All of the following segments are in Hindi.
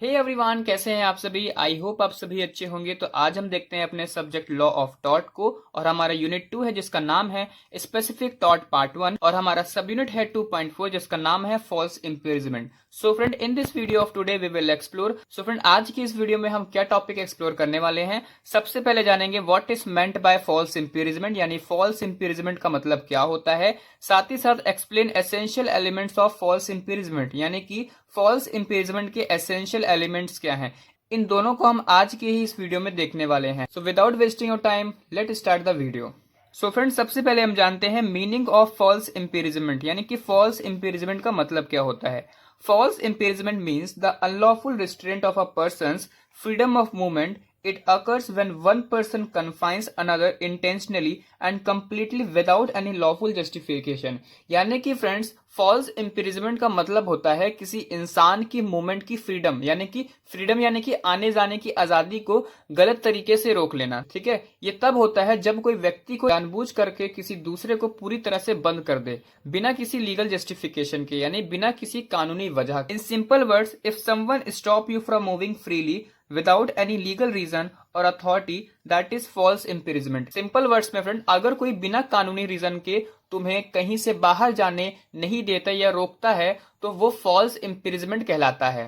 हे एवरीवन, कैसे हैं आप सभी। आई होप आप सभी अच्छे होंगे। तो आज हम देखते हैं अपने सब्जेक्ट लॉ ऑफ थॉट को, और हमारा यूनिट 2 है जिसका नाम है स्पेसिफिक थॉट पार्ट 1, और हमारा सब यूनिट है 2.4 जिसका नाम है false imprisonment. So friend, in this video of today we will explore. So friend, आज की इस वीडियो में हम क्या टॉपिक एक्सप्लोर करने वाले हैं। सबसे पहले जानेंगे what is meant by false imprisonment, यानी फॉल्स इंपीरिजमेंट का मतलब क्या होता है। साथ ही साथ explain essential elements of false imprisonment, यानी कि फॉल्स इंपीरिजमेंट के एसेंशियल एलिमेंट्स क्या हैं। इन दोनों को हम आज के ही इस वीडियो में देखने वाले हैं। So without wasting your time, let start the video. So friends, सबसे पहले हम जानते हैं मीनिंग ऑफ फॉल्स इंपीरिजमेंट, यानी कि फॉल्स इंपीरिजमेंट का मतलब क्या होता है। False imprisonment means the unlawful restraint of a person's freedom of movement. It occurs when one person confines another intentionally and completely without any lawful justification. यानी कि फ्रेंड्स, फॉल्स इंपीरिजमेंट का मतलब होता है किसी इंसान की मूवमेंट की फ्रीडम, यानी कि आने जाने की आजादी को गलत तरीके से रोक लेना। ठीक है, ये तब होता है जब कोई व्यक्ति को जानबूझ करके किसी दूसरे को पूरी तरह से बंद कर दे, बिना किसी लीगल जस्टिफिकेशन के, यानी बिना किसी कानूनी वजह। In simple words, if someone stop you from moving freely without any legal reason और authority, that is false imprisonment. Simple words में फ्रेंड, अगर कोई बिना कानूनी रीजन के तुम्हें कहीं से बाहर जाने नहीं देता या रोकता है तो वो फॉल्स इंपीरिजमेंट कहलाता है।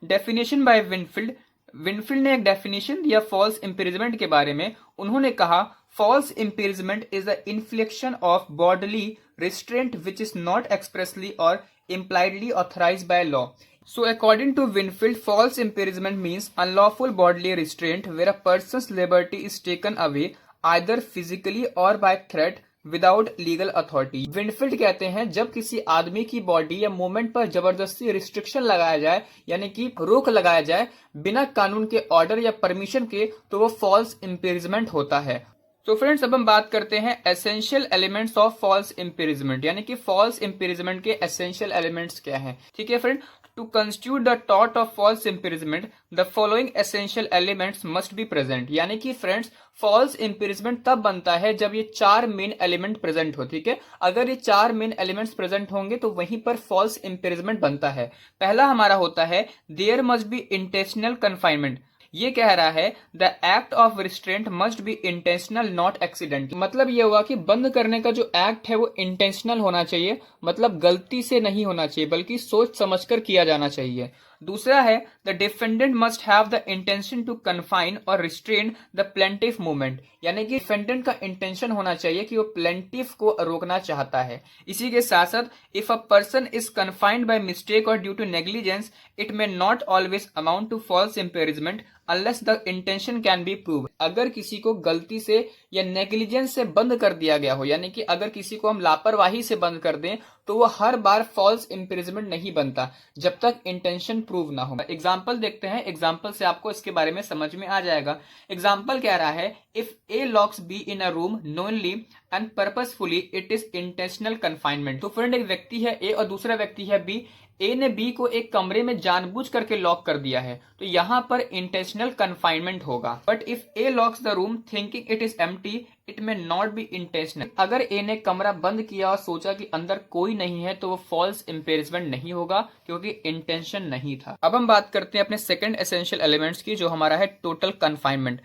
Definition bye Winfield. विनफील्ड ने एक डेफिनेशन दिया फॉल्स इंपीरिजमेंट के बारे में। उन्होंने कहा, false imprisonment is the infliction of bodily restraint which is not expressly और impliedly authorized by law. So according to Winfield, false imprisonment means unlawful bodily restraint where a person's liberty is taken away either physically or by threat without legal authority. Winfield कहते हैं, जब किसी आदमी की बॉडी या मूवमेंट पर जबरदस्ती रिस्ट्रिक्शन लगाया जाए, यानी कि रोक लगाया जाए बिना कानून के ऑर्डर या परमिशन के, तो वो फॉल्स इंपीरिजमेंट होता है। तो फ्रेंड्स, अब हम बात करते हैं essential elements of false imprisonment, यानी कि फॉल्स इंपीरिजमेंट के एसेंशियल एलिमेंट्स क्या हैं। ठीक है फ्रेंड, टू कंस्टिट्यूट द थॉट of false imprisonment the following essential elements must be present. यानी कि फ्रेंड्स, फॉल्स इंपीरिजमेंट तब बनता है जब ये चार मेन एलिमेंट प्रेजेंट हो। ठीक है, अगर ये चार मेन एलिमेंट्स प्रेजेंट होंगे तो वहीं पर फॉल्स इंपीरिजमेंट बनता है। पहला हमारा होता है, there must be intentional confinement. ये कह रहा है, the act of restraint must be intentional not accident. मतलब ये हुआ कि बंद करने का जो एक्ट है वो इंटेंशनल होना चाहिए, मतलब गलती से नहीं होना चाहिए बल्कि सोच समझकर किया जाना चाहिए। दूसरा है, the defendant must have the intention to confine और रिस्ट्रेन द प्लेंटिफ मूवमेंट। यानी कि डिफेंडेंट का इंटेंशन होना चाहिए कि वो प्लेंटिफ को रोकना चाहता है। इसी के साथ साथ, if a person is confined by mistake और due to negligence, it may not always amount to false imprisonment unless the intention can be prove. अगर किसी को गलती से या नेग्लिजेंस से बंद कर दिया गया हो, यानी कि अगर किसी को हम लापरवाही से बंद कर दें, तो वो हर बार फॉल्स इंपीरिजमेंट नहीं बनता जब तक इंटेंशन प्रूव ना हो। एग्जाम्पल देखते हैं, एग्जाम्पल से आपको इसके बारे में समझ में आ जाएगा। एग्जाम्पल कह रहा है, if A locks B in a room knowingly and purposefully, it is intentional confinement. तो फ्रेंड, एक व्यक्ति है ए और दूसरा व्यक्ति है बी। ए ने बी को एक कमरे में जानबूझ करके लॉक कर दिया है, तो यहां पर इंटेंशनल कन्फाइनमेंट होगा। But if A locks the room thinking it is empty, it may not be intentional. अगर ए ने कमरा बंद किया और सोचा कि अंदर कोई नहीं है, तो वो फॉल्स इंपीरिजमेंट नहीं होगा क्योंकि इंटेंशन नहीं था। अब हम बात करते हैं अपने सेकंड एसेंशियल एलिमेंट्स की, जो हमारा है टोटल कन्फाइनमेंट।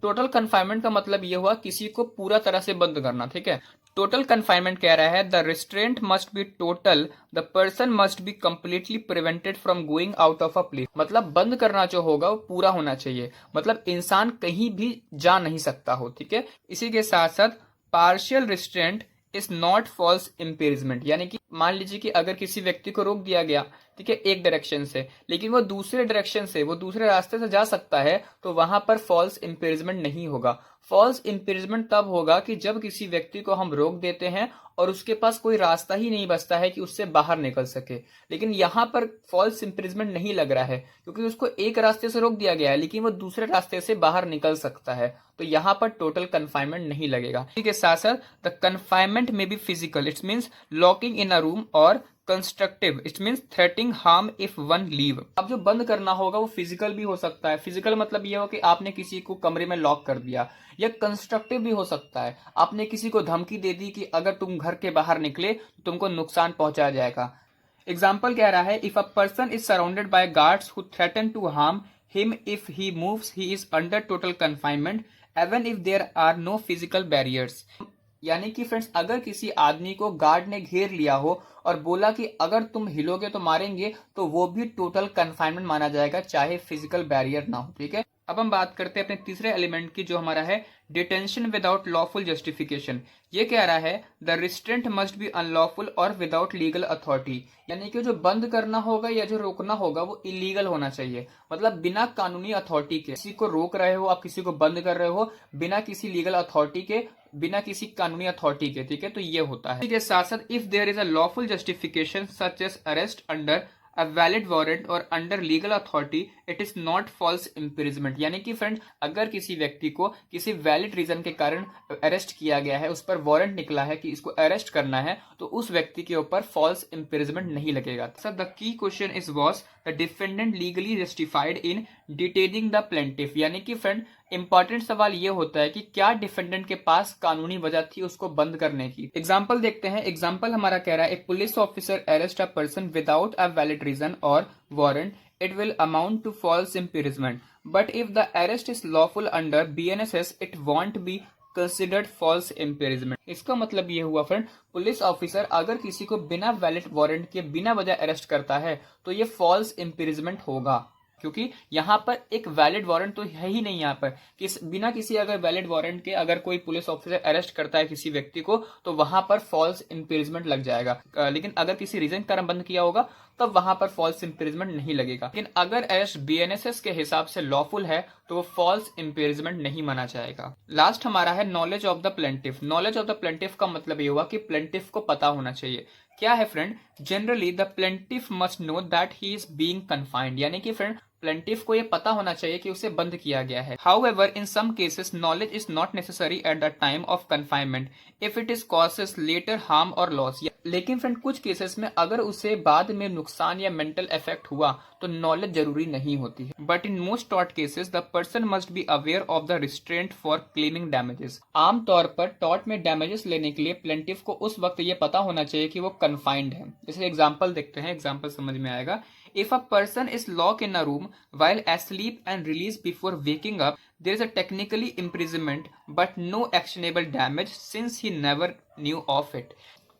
टोटल कन्फाइनमेंट का मतलब ये हुआ किसी को पूरा तरह से बंद करना। ठीक है, टोटल कन्फाइनमेंट कह रहा है, the restraint must B total, the person must be completely prevented from going out of a place. मतलब बंद करना जो होगा वो पूरा होना चाहिए, मतलब इंसान कहीं भी जा नहीं सकता हो। ठीक है, इसी के साथ साथ partial restraint is not false imprisonment. यानी कि मान लीजिए कि अगर किसी व्यक्ति को रोक दिया गया, ठीक है, एक डायरेक्शन से, लेकिन वो दूसरे डायरेक्शन से, वो दूसरे रास्ते से जा सकता है, तो वहां पर फॉल्स इंपीरिजमेंट नहीं होगा। फॉल्स इंपीरिजमेंट तब होगा कि जब किसी व्यक्ति को हम रोक देते हैं और उसके पास कोई रास्ता ही नहीं बचता है कि उससे बाहर निकल सके। लेकिन यहाँ पर फॉल्स इंपीरिजमेंट नहीं लग रहा है क्योंकि उसको एक रास्ते से रोक दिया गया है, लेकिन वो दूसरे रास्ते से बाहर निकल सकता है, तो यहाँ पर टोटल कन्फाइनमेंट नहीं लगेगा। इसी के साथ साथ, the confinement may be physical, it's means locking in a room, और constructive, it means threatening harm if one leave. अब जो बंद करना होगा वो फिजिकल भी हो सकता है। फिजिकल मतलब ये हो कि आपने किसी को कमरे में लॉक कर दिया, या कंस्ट्रक्टिव भी हो सकता है, आपने किसी को धमकी दे दी कि अगर तुम घर के बाहर निकले तो तुमको नुकसान पहुंचा जाएगा। एग्जाम्पल कह रहा है, if a person is surrounded by guards who threaten to harm him if he moves he is under total confinement even if there are no physical barriers. यानी कि फ्रेंड्स, अगर किसी आदमी को गार्ड ने घेर लिया हो और बोला कि अगर तुम हिलोगे तो मारेंगे, तो वो भी टोटल कन्फाइनमेंट माना जाएगा, चाहे फिजिकल बैरियर ना हो। ठीक है, अब हम बात करते हैं अपने तीसरे एलिमेंट की, जो हमारा है डिटेंशन विदाउट लॉफुल जस्टिफिकेशन। ये कह रहा है the restraint must B unlawful और विदाउट लीगल अथॉरिटी। यानी कि जो बंद करना होगा या जो रोकना होगा वो इलीगल होना चाहिए, मतलब बिना कानूनी अथॉरिटी के। किसी को रोक रहे हो आप, किसी को बंद कर रहे हो बिना किसी लीगल अथॉरिटी के, बिना किसी कानूनी अथॉरिटी के। ठीक है, तो ये होता है। इसके साथ साथ if there is a lawful justification such as arrest under a valid warrant और under legal authority it is not false imprisonment। यानी कि फ्रेंड, अगर किसी व्यक्ति को किसी वैलिड रीजन के कारण अरेस्ट किया गया है, उस पर वारंट निकला है कि इसको अरेस्ट करना है, तो उस व्यक्ति के ऊपर फॉल्स इम्प्रिजमेंट नहीं लगेगा। Sir the key question is was the defendant legally justified in detaining the plaintiff. यानी कि फ्रेंड, इंपॉर्टेंट सवाल ये होता है कि क्या डिफेंडेंट के पास कानूनी वजह थी उसको बंद करने की। एग्जाम्पल देखते हैं। एग्जाम्पल हमारा कह रहा है, a police officer arrest a person without a valid reason और warrant, it will amount to false imprisonment, but if the arrest is lawful under BNSS it won't be considered false imprisonment। इसका मतलब ये हुआ फ्रेंड, पुलिस ऑफिसर अगर किसी को बिना वैलिड वारंट के बिना वजह अरेस्ट करता है तो ये फॉल्स इम्प्रिजमेंट होगा, क्योंकि यहाँ पर एक वैलिड वारंट तो है ही नहीं। यहाँ पर बिना किसी अगर वैलिड वारंट के अगर कोई पुलिस ऑफिसर अरेस्ट करता है किसी व्यक्ति को, तो वहां पर फॉल्स इम्प्रिजमेंट लग जाएगा। लेकिन अगर किसी रीजन के कारण बंद किया होगा तब वहां पर फॉल्स इम्प्रिजमेंट नहीं लगेगा। लेकिन अगर अरेस्ट बीएनएसएस के हिसाब से लॉफुल है तो वो फॉल्स इम्प्रिजमेंट नहीं माना जाएगा। लास्ट हमारा है knowledge of the plaintiff. Knowledge of the plaintiff का मतलब ये हुआ कि प्लेंटिफ को पता होना चाहिए। क्या है friend, generally the plaintiff must know that he is being confined. यानी कि फ्रेंड, प्लेंटिफ को यह पता होना चाहिए कि उसे बंद किया गया है। However in some cases knowledge is not necessary at the time of confinement if it is causes later harm और लॉस। लेकिन फ्रेंड, कुछ केसेस में अगर उसे बाद में नुकसान या मेंटल इफेक्ट हुआ तो नॉलेज जरूरी नहीं होती है। But in most tort cases the person must be aware of the restraint for claiming damages. आमतौर पर टॉर्ट में डैमेजेस लेने के लिए प्लेंटिफ को उस वक्त ये पता होना चाहिए कि वो कन्फाइंड है। जैसे एग्जाम्पल देखते हैं, एग्जाम्पल समझ में आएगा। If a person is locked in a room while asleep and released before waking up, there is a technically imprisonment but no actionable damage since he never knew of it।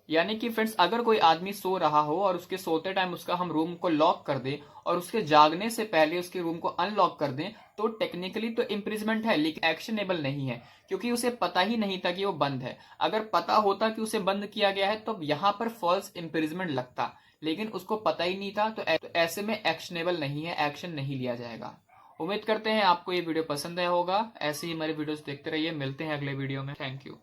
यानी कि फ्रेंड्स, अगर कोई आदमी सो रहा हो और उसके सोते टाइम उसका हम रूम को लॉक कर दें और उसके जागने से पहले उसके रूम को अनलॉक कर दें, तो टेक्निकली तो इम्प्रिजमेंट है लेकिन एक्शनेबल नहीं है, क्योंकि उसे पता ही नहीं था कि वो बंद है। अगर पता होता कि उसे बंद किया गया है तो यहाँ पर फॉल्स इम्प्रिजमेंट लगता, लेकिन उसको पता ही नहीं था, तो ऐसे में एक्शनेबल नहीं है, एक्शन नहीं लिया जाएगा। उम्मीद करते हैं आपको ये वीडियो पसंद आया होगा। ऐसे ही हमारे वीडियोस देखते रहिए। मिलते हैं अगले वीडियो में। Thank you.